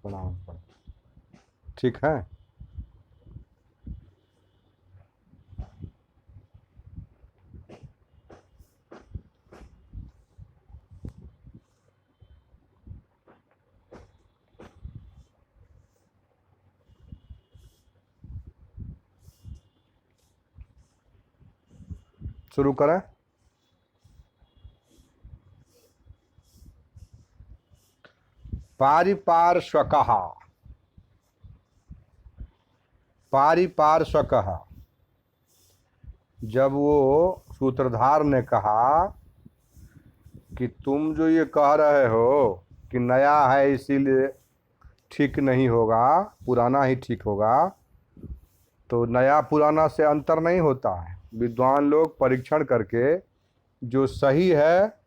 प्रणाम। ठीक है। शुरू करें। पारिपार्श्वकः। पारिपार्श्वकः, जब वो सूत्रधार ने कहा कि तुम जो ये कह रहे हो कि नया है इसीलिए ठीक नहीं होगा, पुराना ही ठीक होगा, तो नया पुराना से अंतर नहीं होता है। विद्वान लोग परीक्षण करके जो सही है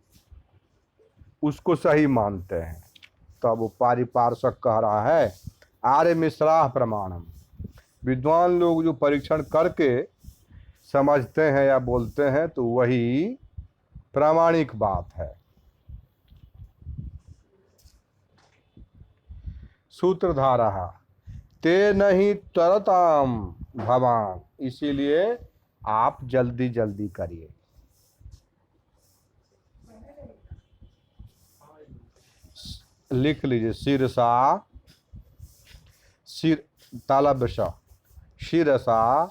उसको सही मानते हैं। तब वो पारिपार्श्वक कह रहा है आर्य मिश्राः प्रमाणम। विद्वान लोग जो परीक्षण करके समझते हैं या बोलते हैं तो वही प्रामाणिक बात है। सूत्रधारः ते नहीं तरताम भवान, इसीलिए आप जल्दी जल्दी करिए। लिख लीजिए शीरसा, शिर ताला बशा, शीरसा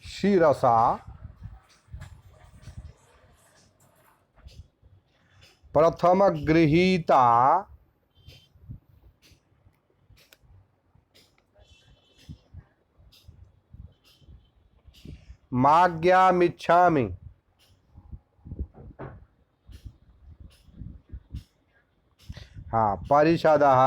शीरसा प्रथम गृहीता माज्ञामिच्छामि। हाँ, परिषदः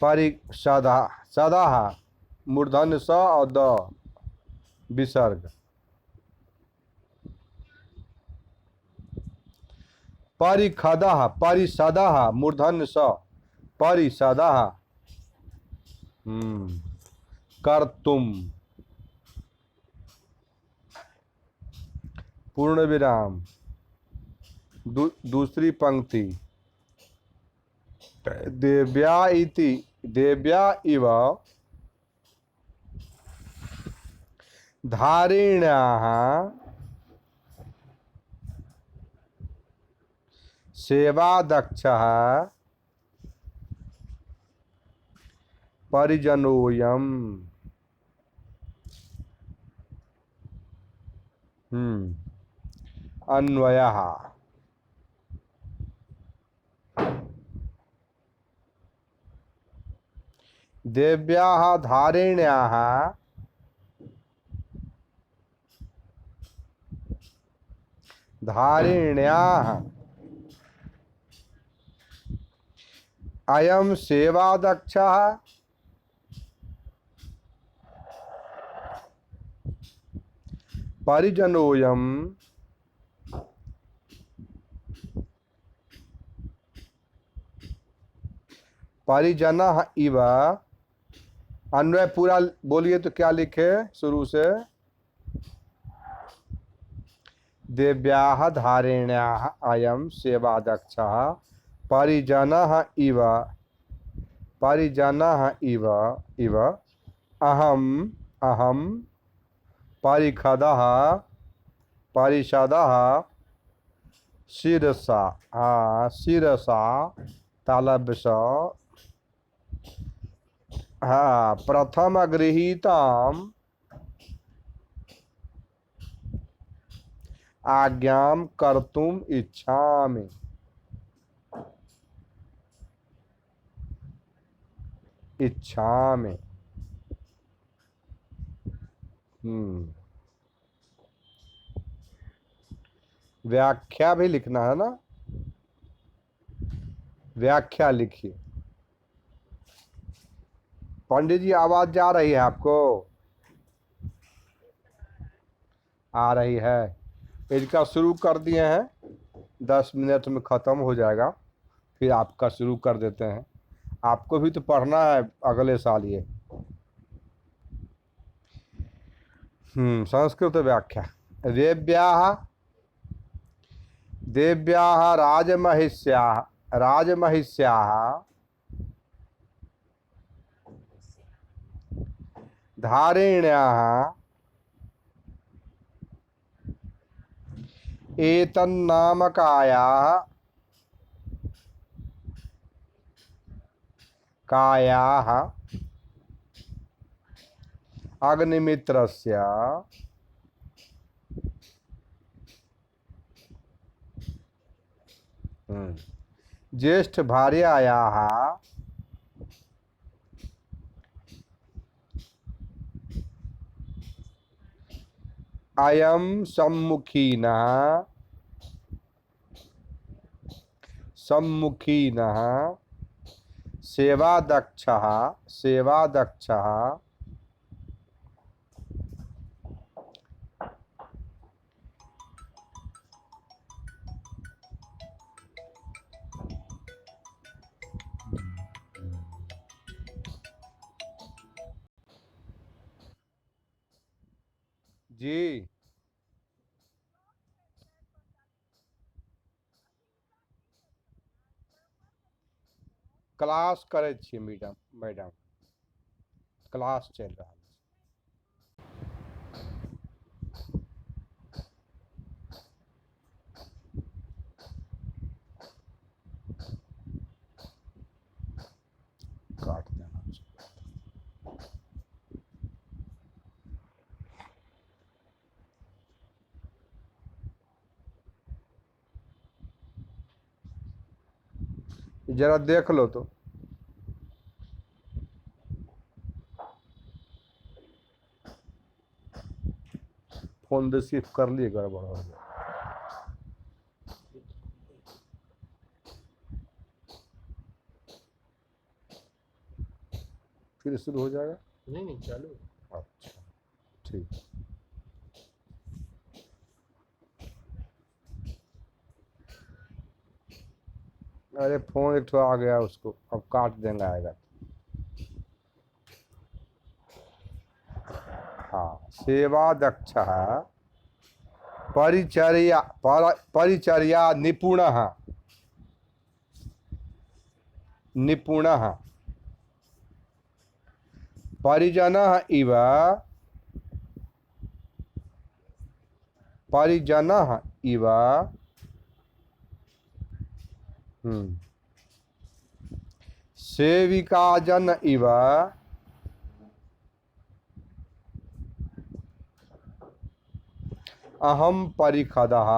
परिषदः सदः मूर्धन्य स और द विसर्ग। परिखदः परिषदः मूर्धन्य स परिषदः कर्तुम पूर्ण विराम दूसरी पंक्ति देव्या इति देव्या इव धारिण्याः सेवादक्षः परिजनोऽयम्। अन्वयः देव्याः धारिण्याः धारिण्याः अयं सेवादक्षः परिजनोऽयम् परिजनः इव। अन्वय पूरा बोलिए तो क्या लिखे शुरू से। देव्याः धारिण्याः अयं सेवादक्षः परिजनः इव परिजनः इव इव अहम अहम परिखदः परिषदः शिरसा शिरसा तालब्स प्रथम गृहीताम आज्ञाम कर्तुम इच्छामि। इच्छामि व्याख्या भी लिखना है ना, व्याख्या लिखिए। पंडित जी आवाज जा रही है आपको? आ रही है। इसका शुरू कर दिए हैं, 10 मिनट में ख़त्म हो जाएगा, फिर आपका शुरू कर देते हैं। आपको भी तो पढ़ना है अगले साल ये। संस्कृत व्याख्या। देव्याः देव्याः राजमहिष्याः धारिण्याः एतन्नामकायाः कायाः अग्निमित्रस्य ज्येष्ठ भार्यायाः अयं सम्मुखीनः सेवादक्षः जी क्लास करे छियै मैडम क्लास चल रहा है। काट देना जरा देख लो तो। फोन रिसीव कर लिए गड़बड़ हो गया। फिर शुरू हो जाएगा। नहीं चालू। अच्छा ठीक। अरे फोन एक आ गया उसको अब काट देना आएगा। हाँ सेवादक्षः परिचर्या निपुणः परिजनः इव सेविकाजन इव अहम परिषदः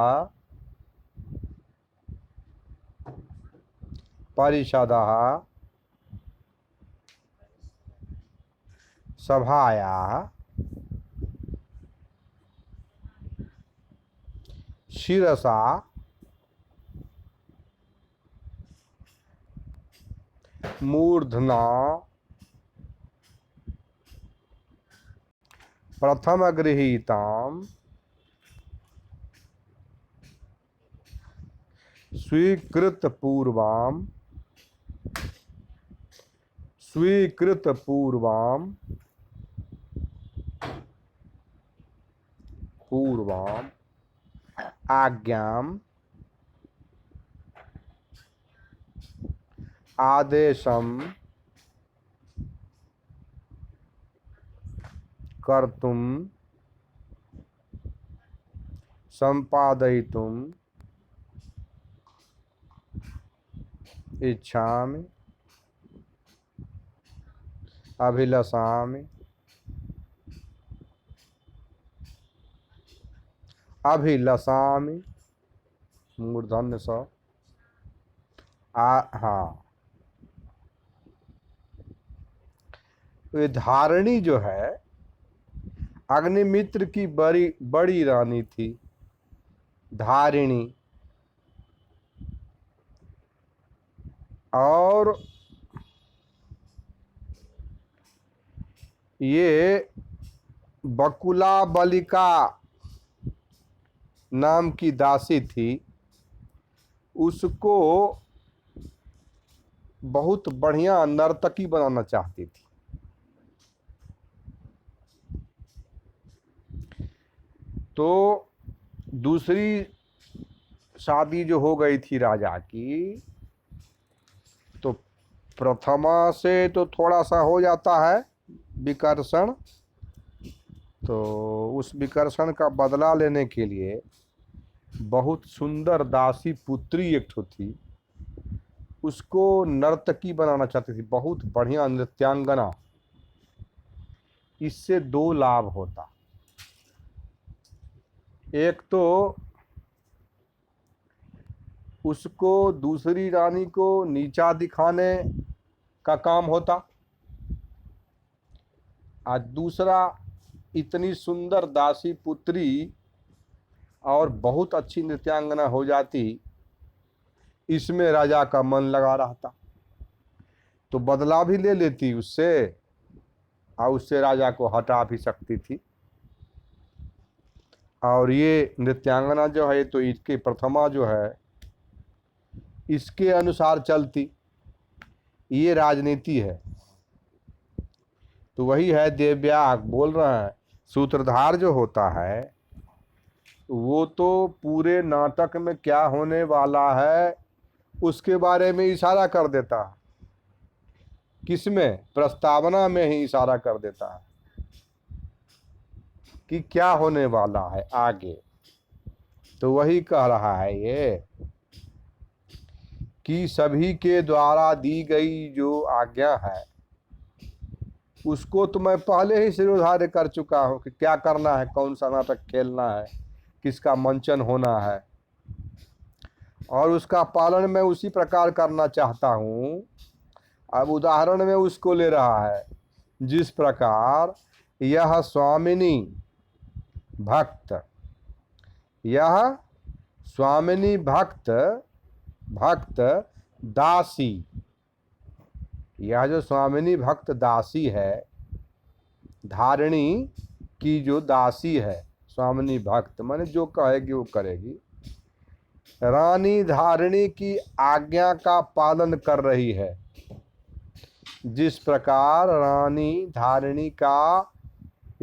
सभायाः शिरसा मूर्धना प्रथम गृहीताम् स्वीकृत पूर्वाम आज्ञाम आदेशम कर्तुम संपादयितुम इच्छामि अभिलषामि मूर्धन्य स हाँ ये धारिणी जो है अग्निमित्र की बड़ी रानी थी धारिणी। और ये बकुला बलिका नाम की दासी थी। उसको बहुत बढ़िया नर्तकी बनाना चाहती थी। तो दूसरी शादी जो हो गई थी राजा की, तो प्रथमा से तो थोड़ा सा हो जाता है विकर्षण, तो उस विकर्षण का बदला लेने के लिए बहुत सुंदर दासी पुत्री एक ठो थी, उसको नर्तकी बनाना चाहती थी, बहुत बढ़िया नृत्यांगना। इससे दो लाभ होता, एक तो उसको दूसरी रानी को नीचा दिखाने का काम होता, और दूसरा इतनी सुंदर दासी पुत्री और बहुत अच्छी नृत्यांगना हो जाती, इसमें राजा का मन लगा रहता, तो बदला भी ले लेती उससे और उससे राजा को हटा भी सकती थी। और ये नृत्यांगना जो है तो इसके प्रथमा जो है इसके अनुसार चलती, ये राजनीति है। तो वही है देवव्यास बोल रहे हैं, सूत्रधार जो होता है वो तो पूरे नाटक में क्या होने वाला है उसके बारे में इशारा कर देता है, किसमें, प्रस्तावना में ही इशारा कर देता है कि क्या होने वाला है आगे। तो वही कह रहा है ये कि सभी के द्वारा दी गई जो आज्ञा है उसको तो मैं पहले ही शिरोधार्य कर चुका हूँ कि क्या करना है, कौन सा नाटक खेलना है, किसका मंचन होना है, और उसका पालन मैं उसी प्रकार करना चाहता हूँ। अब उदाहरण में उसको ले रहा है, जिस प्रकार यह स्वामिनी भक्त, यह स्वामिनी भक्त भक्त दासी, यह जो स्वामिनी भक्त दासी है, धारिणी की जो दासी है, स्वामिनी भक्त माने जो कहेगी वो करेगी, रानी धारिणी की आज्ञा का पालन कर रही है। जिस प्रकार रानी धारिणी का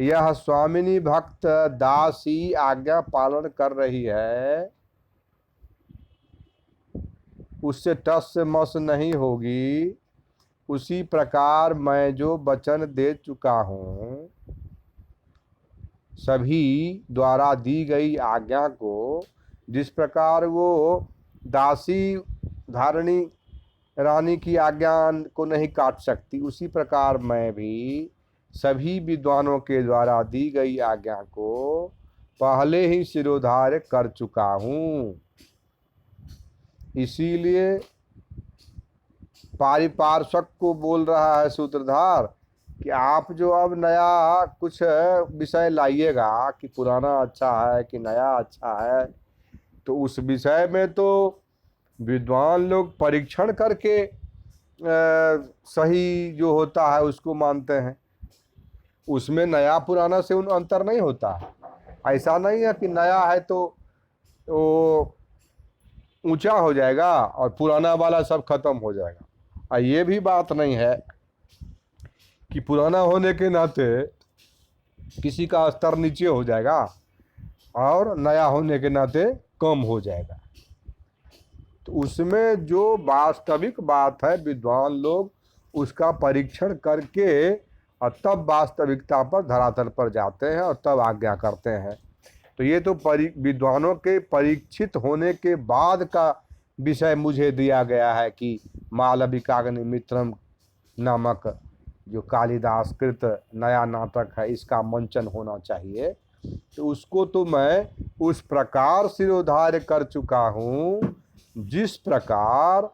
यह स्वामिनी भक्त दासी आज्ञा पालन कर रही है, उससे टस से मस नहीं होगी, उसी प्रकार मैं जो वचन दे चुका हूँ, सभी द्वारा दी गई आज्ञा को, जिस प्रकार वो दासी धारिणी रानी की आज्ञा को नहीं काट सकती, उसी प्रकार मैं भी सभी विद्वानों के द्वारा दी गई आज्ञा को पहले ही शिरोधार्य कर चुका हूँ। इसीलिए पारिपार्श्वक को बोल रहा है सूत्रधार कि आप जो अब नया कुछ विषय लाइएगा कि पुराना अच्छा है कि नया अच्छा है, तो उस विषय में तो विद्वान लोग परीक्षण करके सही जो होता है उसको मानते हैं, उसमें नया पुराना से उन अंतर नहीं होता है। ऐसा नहीं है कि नया है तो वो ऊंचा हो जाएगा और पुराना वाला सब खत्म हो जाएगा, और ये भी बात नहीं है कि पुराना होने के नाते किसी का स्तर नीचे हो जाएगा और नया होने के नाते कम हो जाएगा। तो उसमें जो वास्तविक बात है विद्वान लोग उसका परीक्षण करके और तब वास्तविकता पर धरातल पर जाते हैं और तब आज्ञा करते हैं। तो ये तो विद्वानों के परीक्षित होने के बाद का विषय मुझे दिया गया है कि मालविकाग्निमित्रम नामक जो कालिदास कृत नया नाटक है इसका मंचन होना चाहिए, तो उसको तो मैं उस प्रकार शिरोधार्य कर चुका हूँ जिस प्रकार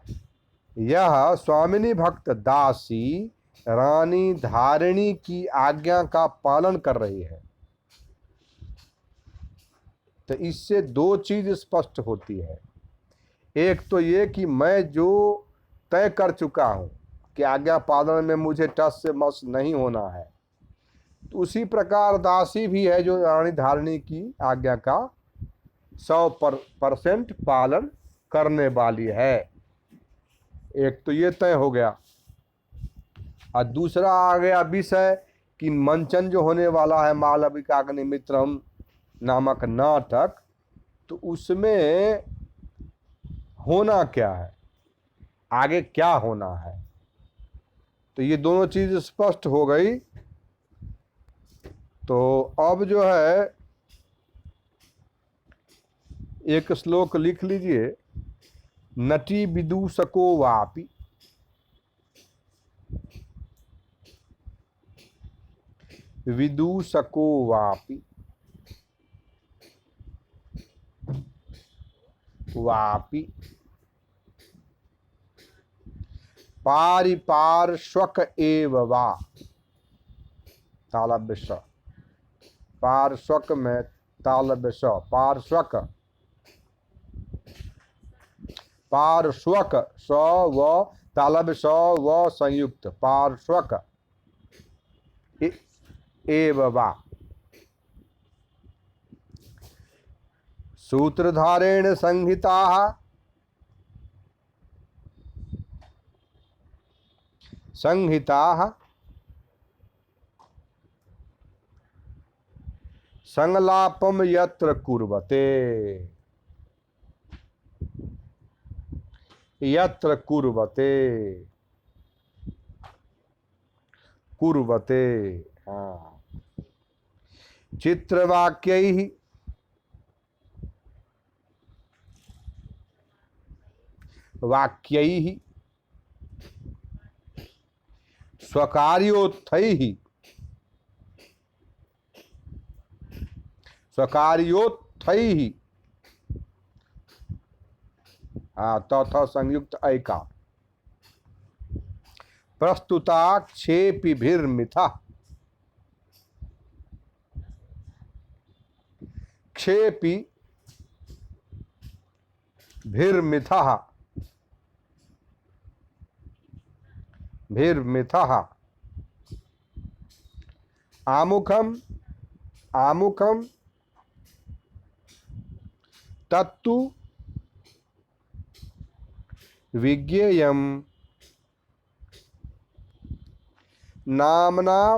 यह स्वामिनी भक्त दासी रानी धारिणी की आज्ञा का पालन कर रही है। तो इससे दो चीज स्पष्ट होती है, एक तो ये कि मैं जो तय कर चुका हूँ कि आज्ञा पालन में मुझे टस से मस नहीं होना है, तो उसी प्रकार दासी भी है जो रानी धारिणी की आज्ञा का 100% पालन करने वाली है। एक तो ये तय हो गया, और दूसरा आ गया विषय कि मंचन जो होने वाला है मालविकाग्निमित्रम नामक नाटक, तो उसमें होना क्या है, आगे क्या होना है, तो ये दोनों चीज स्पष्ट हो गई। तो अब जो है एक श्लोक लिख लीजिए। नटी विदूषको वापि, विदूषको वापि, वापि पारिपार्श्वक एव वा, तालव्य स, पार्श्वक में तालव्य स, पार्श्वक, पार्श्वक स व तालव्य स व संयुक्त, पार्श्वक एव वा। सूत्रधारेण संहिताः संहिताः संलापम यत्र कुर्वते, यत्र कुर्वते, कुर्वते, हाँ, चित्रवाक्यैः वाक्यैः स्वकार्योत्थैः, स्वकार्योत्थैः, हाँ, तथा संयुक्त ऐका प्रस्तुता क्षेपिभिर्मिथा, क्षेपि भिर्मिथः, भिर्मिथः, आमुखम, आमुखम तत्तु विज्ञेयम् नामना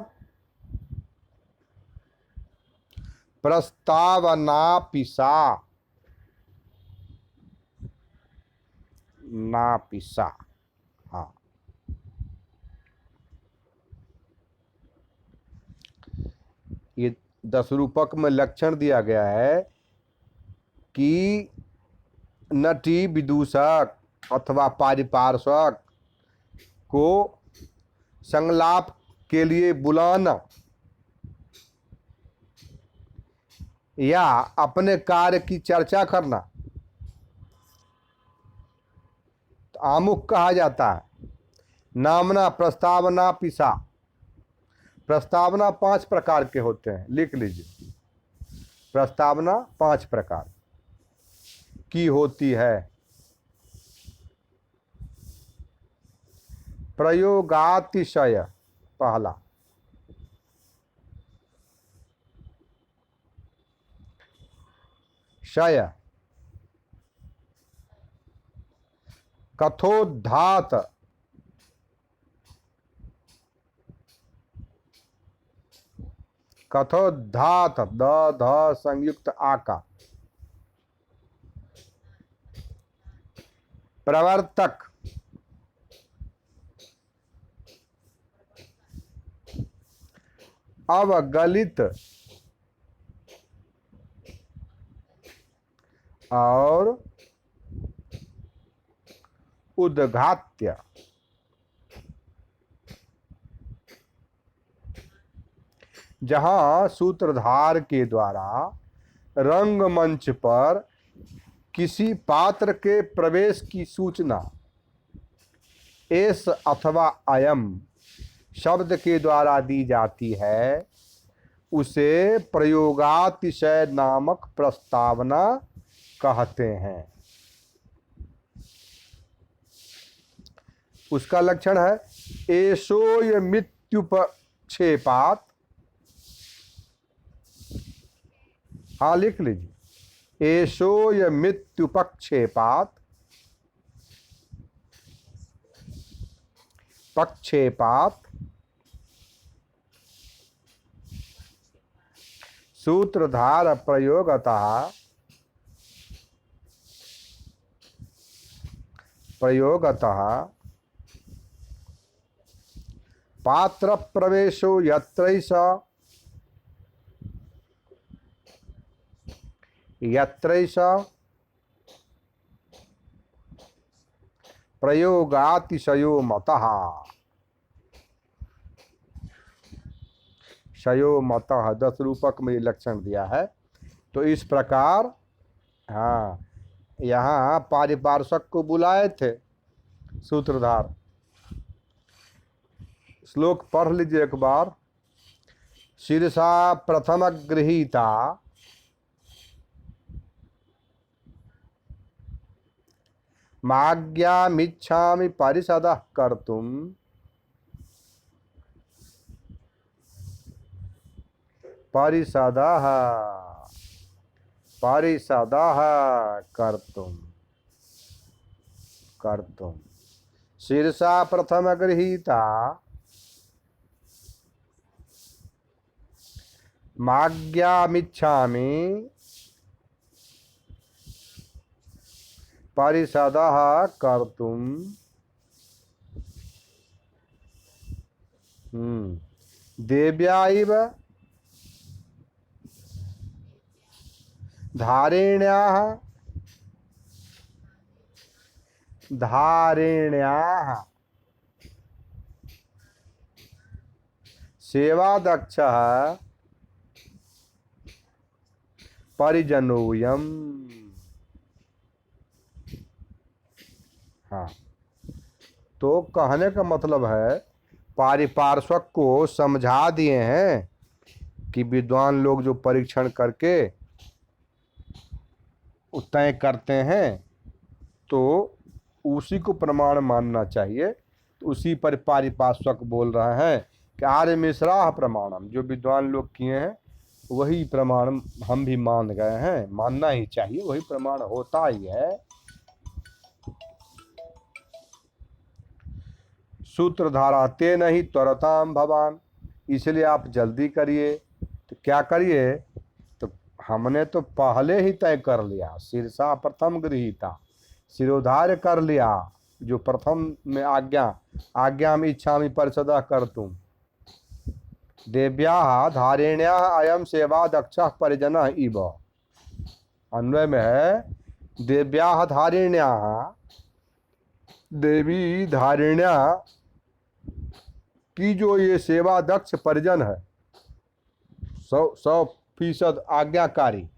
प्रस्तावनापिसा, नापिसा, हाँ, ये 10 रूपक में लक्षण दिया गया है कि नटी विदूषक अथवा पारिपार्श्वक को संलाप के लिए बुलाना या अपने कार्य की चर्चा करना तो आमुख कहा जाता है। नामना प्रस्तावना पिसा, प्रस्तावना 5 प्रकार के होते हैं, लिख लीजिए। प्रस्तावना 5 प्रकार की होती है। प्रयोगातिशय पहला, शय कथोद्धात, कथोद्धात द ध संयुक्त आका, प्रवर्तक, अवगलित और उद्घात्य। जहां सूत्रधार के द्वारा रंगमंच पर किसी पात्र के प्रवेश की सूचना एस अथवा अयम शब्द के द्वारा दी जाती है, उसे प्रयोगातिशय नामक प्रस्तावना कहते हैं। उसका लक्षण है एषोय मृत्युपक्षेपात, हाँ लिख लीजिए, एषोय मृत्युपक्षेपात, पक्षेपात सूत्रधार प्रयोगतः पात्र प्रवेशो यत्रैष प्रयोगातिशयो मतः शयो मतः 10 रूपक में ये लक्षण दिया है। तो इस प्रकार हाँ यहाँ पारिपार्श्वक को बुलाए थे सूत्रधार। श्लोक पढ़ लीजिए एक बार। शीर्षा प्रथम गृहीता माज्ञामिच्छामि परिषदः कर्तुम् परिषदः कर्तुम् शीर्षा प्रथम गृहीता माज्ञामिच्छामि परिषदः कर्तुम् देव्या इव धारिण्याः सेवादक्षः परिजनोऽयम्। हाँ, तो कहने का मतलब है पारिपार्श्वक को समझा दिए हैं कि विद्वान लोग जो परीक्षण करके तय करते हैं तो उसी को प्रमाण मानना चाहिए। तो उसी पर पारिपार्श्वक बोल रहे हैं कि आर्य मिश्रा प्रमाणम, जो विद्वान लोग किए हैं वही प्रमाण हम भी मान गए हैं, मानना ही चाहिए, वही प्रमाण होता ही है। सूत्रधारा ते नहीं त्वरताम भवान, इसलिए आप जल्दी करिए। तो क्या करिए, तो हमने तो पहले ही तय कर लिया। शीर्षा प्रथम गृहीता, शिरोधार्य कर लिया, जो प्रथम में आज्ञा में इच्छामि परिषदः कर्तुम् देव्याः धारिण्याः अयम सेवा दक्षः परिजनः इव। अन्वय में है देव्याः धारिण्याः, देवी धारिण्या की जो ये सेवा दक्ष परिजन है, 100% आज्ञाकारी,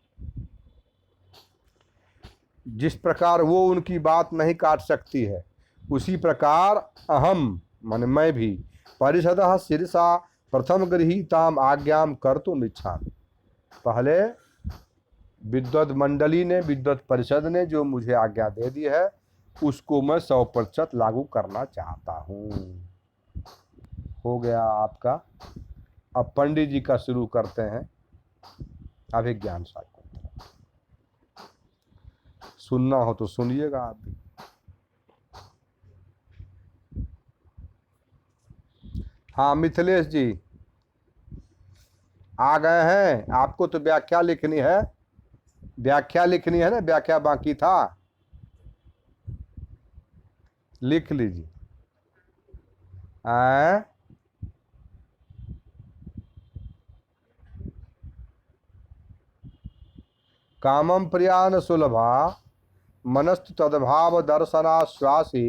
जिस प्रकार वो उनकी बात नहीं काट सकती है, उसी प्रकार अहम मन मैं भी परिषदः शीर्षा प्रथम गृहीताम आज्ञाम कर्तुम इच्छामि। पहले विद्वत मंडली ने, विद्वत परिषद ने जो मुझे आज्ञा दे दी है उसको मैं 100% लागू करना चाहता हूँ। हो गया आपका। अब पंडित जी का शुरू करते हैं अभिज्ञान शाकुंतलम। सुनना हो तो सुनिएगा आप भी। हाँ मिथिलेश जी आ गए हैं। आपको तो व्याख्या लिखनी है, व्याख्या लिखनी है ना, व्याख्या बाकी था, लिख लीजिए। कामम प्रियान सुलभा मनस्तु तद्भाव दर्शनाश्वासी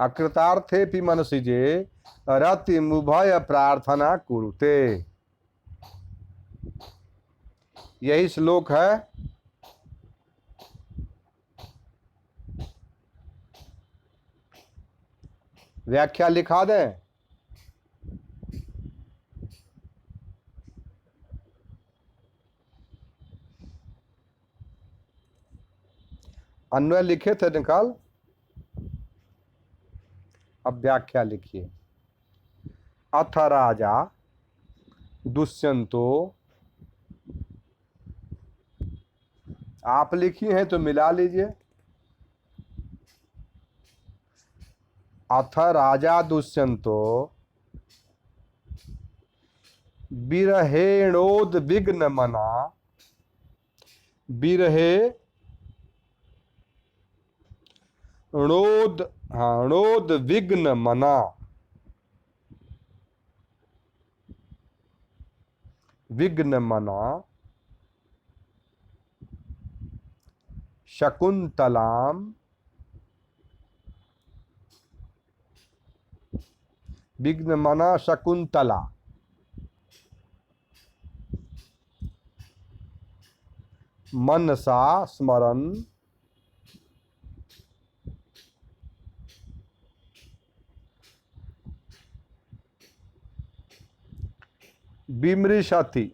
अकृतार्थेपि मनसिजे रति मुभय प्रार्थना कुरुते। यही श्लोक है। व्याख्या लिखा दें। अन्वय लिखे थे निकाल, अब व्याख्या लिखिए। अथ राजा दुष्यंतो, आप लिखी हैं तो मिला लीजिए। अथ राजा दुष्यंतो विरहेणोद विघ्न मना, विरहे णोद, हाँ णोद विघ्न मना, विघ्न मना शकुंतलाम, विघ्न मना शकुंतला, मनसा स्मरन, विमृशति,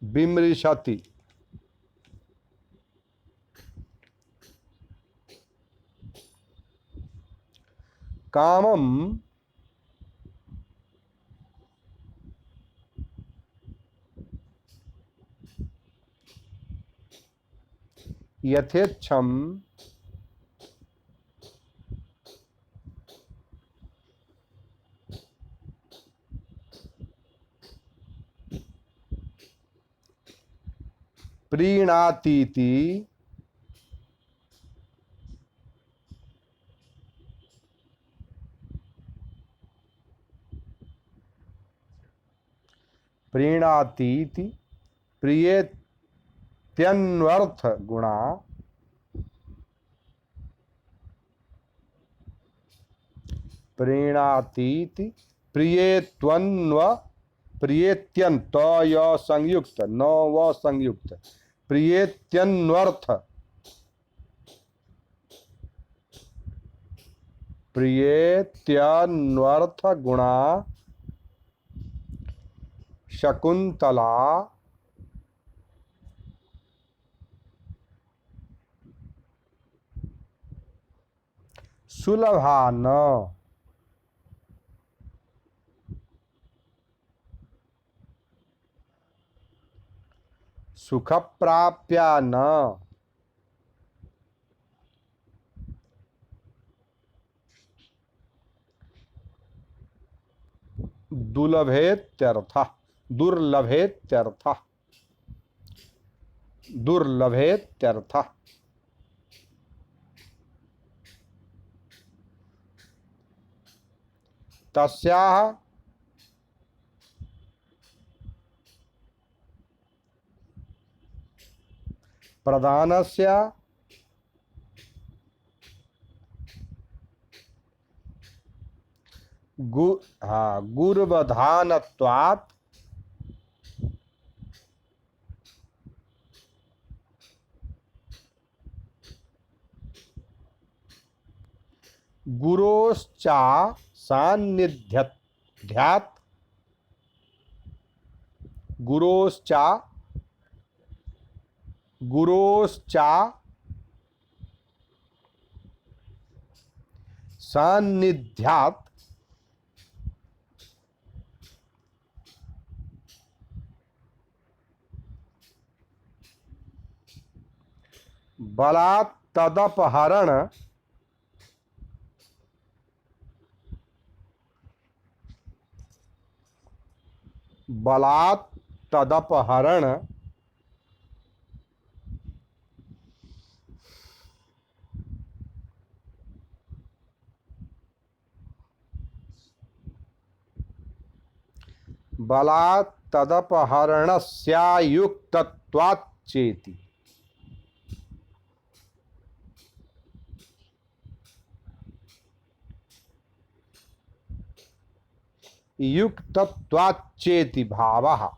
विमृशति, कामम यथेच्छम, प्रीणातीति, प्रीणातीति प्रियेत्यन्वर्थ गुणा, प्रीणातीति प्रियेत्वन्व, प्रियेत्यन त य संयुक्त न व संयुक्त, प्रियेत्यन्वर्थ, प्रियेत्यन्वर्थ गुणा शकुंतला सुलभा न, सुख प्राप्या न, दुर्लभेत्यर्थः, दुर्लभेत्यर्थः, दुर्लभेत्यर्थः, तस्याः प्रदानस्य गुर्वधानत्वात् गुरोश्चा सान्निध्यात्, गुरोश्चा, गुरोश्चा सान्निध्यात् बलात् तदपहरण, बलात् तदपहरण बलात् तदपहरणस्यायुक्तत्वात् चेति, युक्तत्वात् चेति भावः,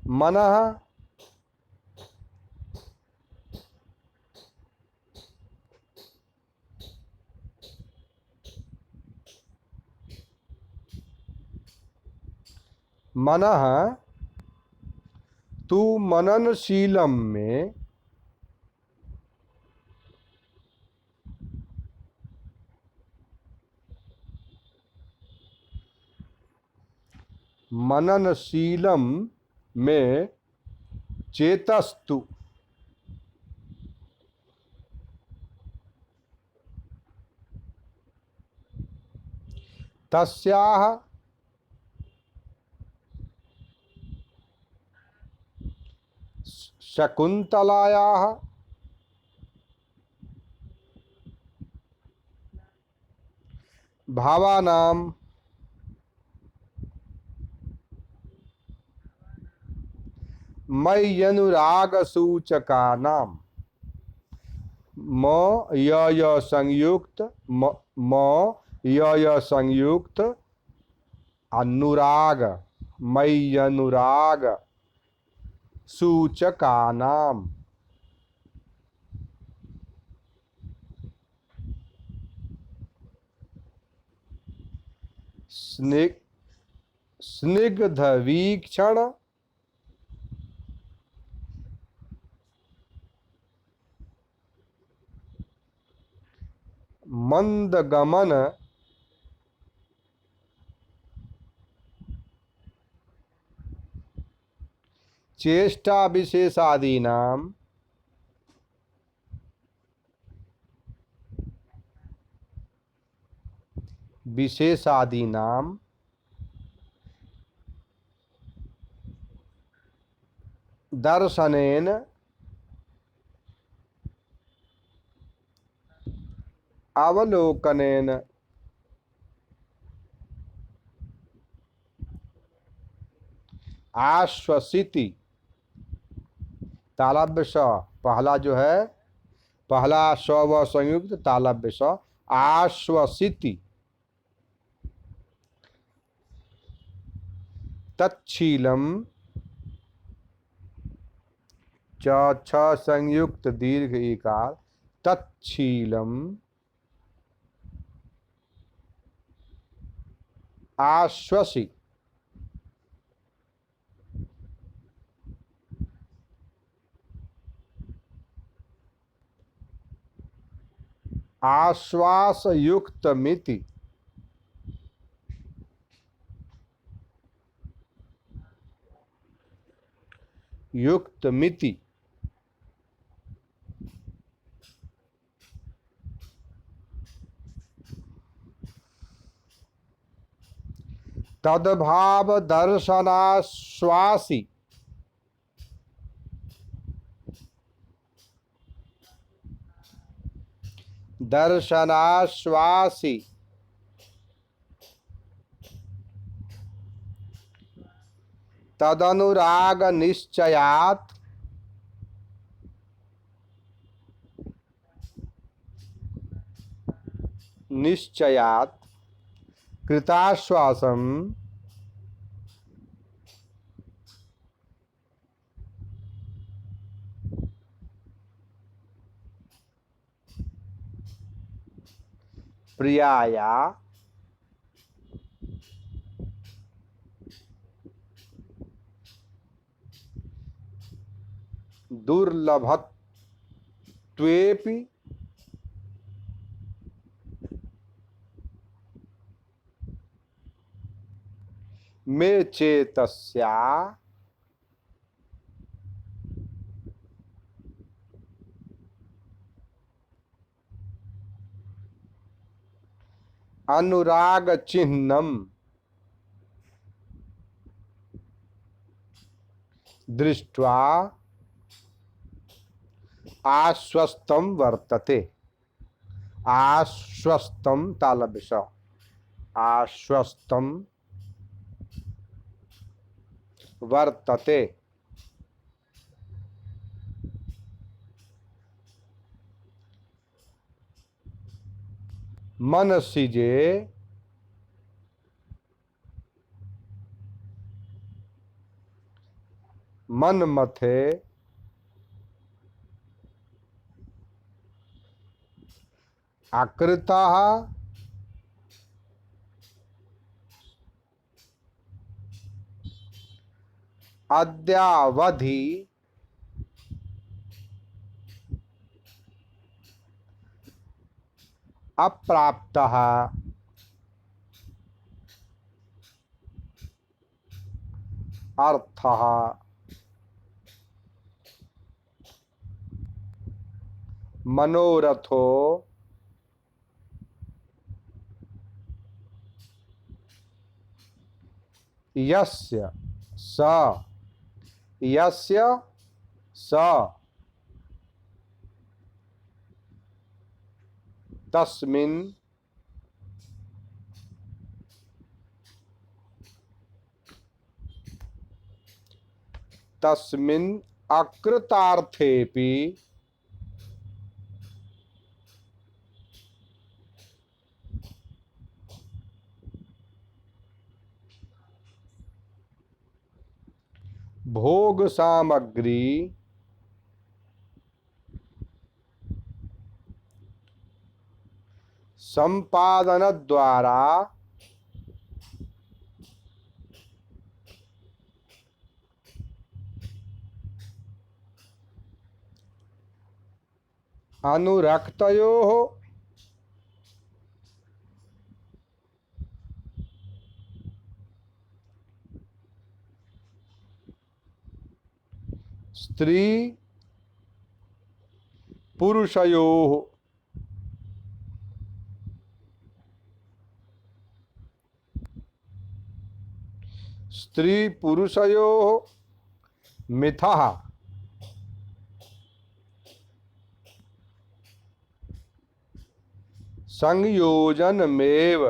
मनः मनः तू मननशीलम में मननशीलम में चेतस्तु तस्याह शकुंतलायाः भावानां मय्यनुरागसूचकानां म य संयुक्त म य संयुक्त अनुराग मय्यनुराग सूचकानां स्निग्ध वीक्षण मंदगमन चेष्टा विशेषादीनां दर्शनेन अवलोकनेन आश्वसिति तालव्य स पहला जो है पहला स व संयुक्त तालव्य स आश्वसिति तच्छीलम च छ संयुक्त दीर्घ इकार तच्छीलम आश्वसि आश्वास युक्त मिति युक्त मिति तद्भाव दर्शनाश्वासी दर्शनाश्वासी तदनुराग निश्चयात कृताश्वासम प्रियाया दुर्लभत्वेपि मे चेतस्या अनुराग चिह्नम दृष्ट्वा आश्वस्तं वर्तते आश्वस्तं तालव्य स आश्वस्तं वर्तते मनसिजे मनमथे आकृतः अद्यावधि अप्राप्तः अर्थः मनोरथो यस्य स तस्मिन् अकृतार्थेपि भोग सामग्री संपादन द्वारा अनुरक्तयोः स्त्री पुरुषयोः मिथः संयोजनमेव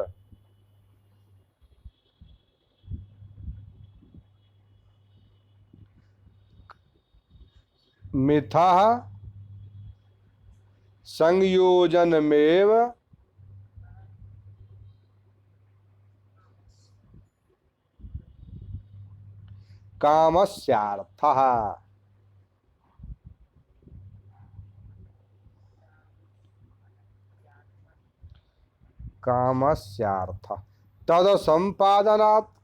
मिथः संयोजनमेव कामस्यार्थः। कामस्यार्थः तद संपादनात्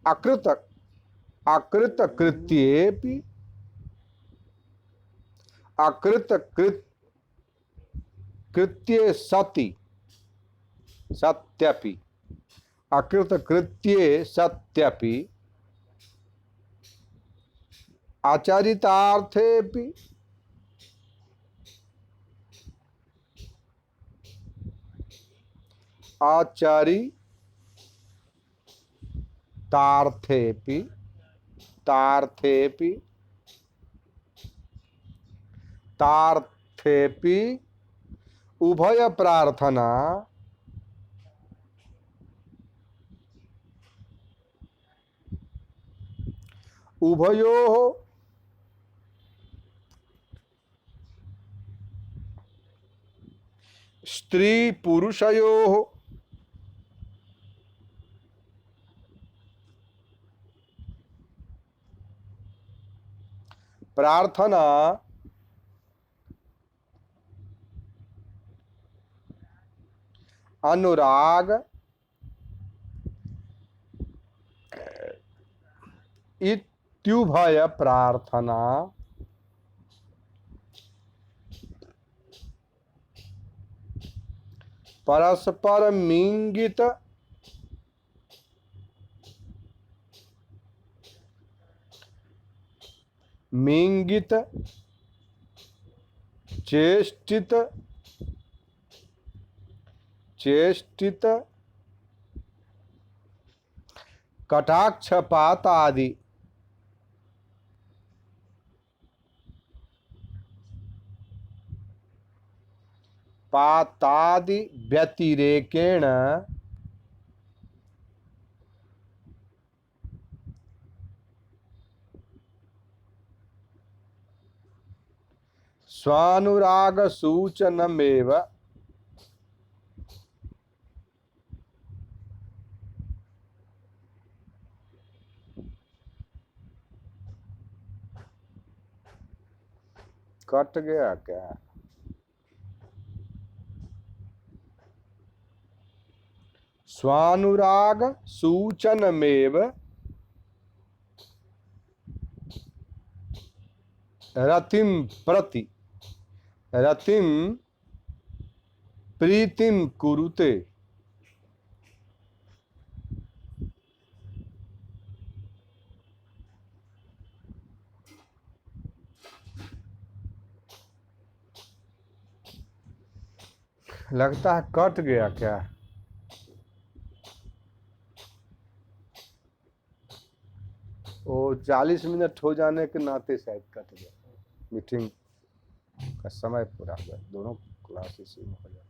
अकृत कृत्ये सत्यपि अकृत कृत्ये सत्यपि आचरितार्थेपि तार्थेपि उभय प्रार्थना उभयोः स्त्री पुरुषयोः प्रार्थना अनुराग इत्युभय प्रार्थना परस्पर मिंगित चेष्टित कटाक्षपात आदि पातादि व्यतिरेकेण स्वानुराग सूचनमेव कट गया क्या? स्वानुराग सूचनमेव रतिम प्रीतिम कुरुते लगता है कट गया क्या? वो 40 मिनट हो जाने के नाते शायद कट गया। मीटिंग का समय पूरा हो गया, दोनों क्लास इसी में हो जाए।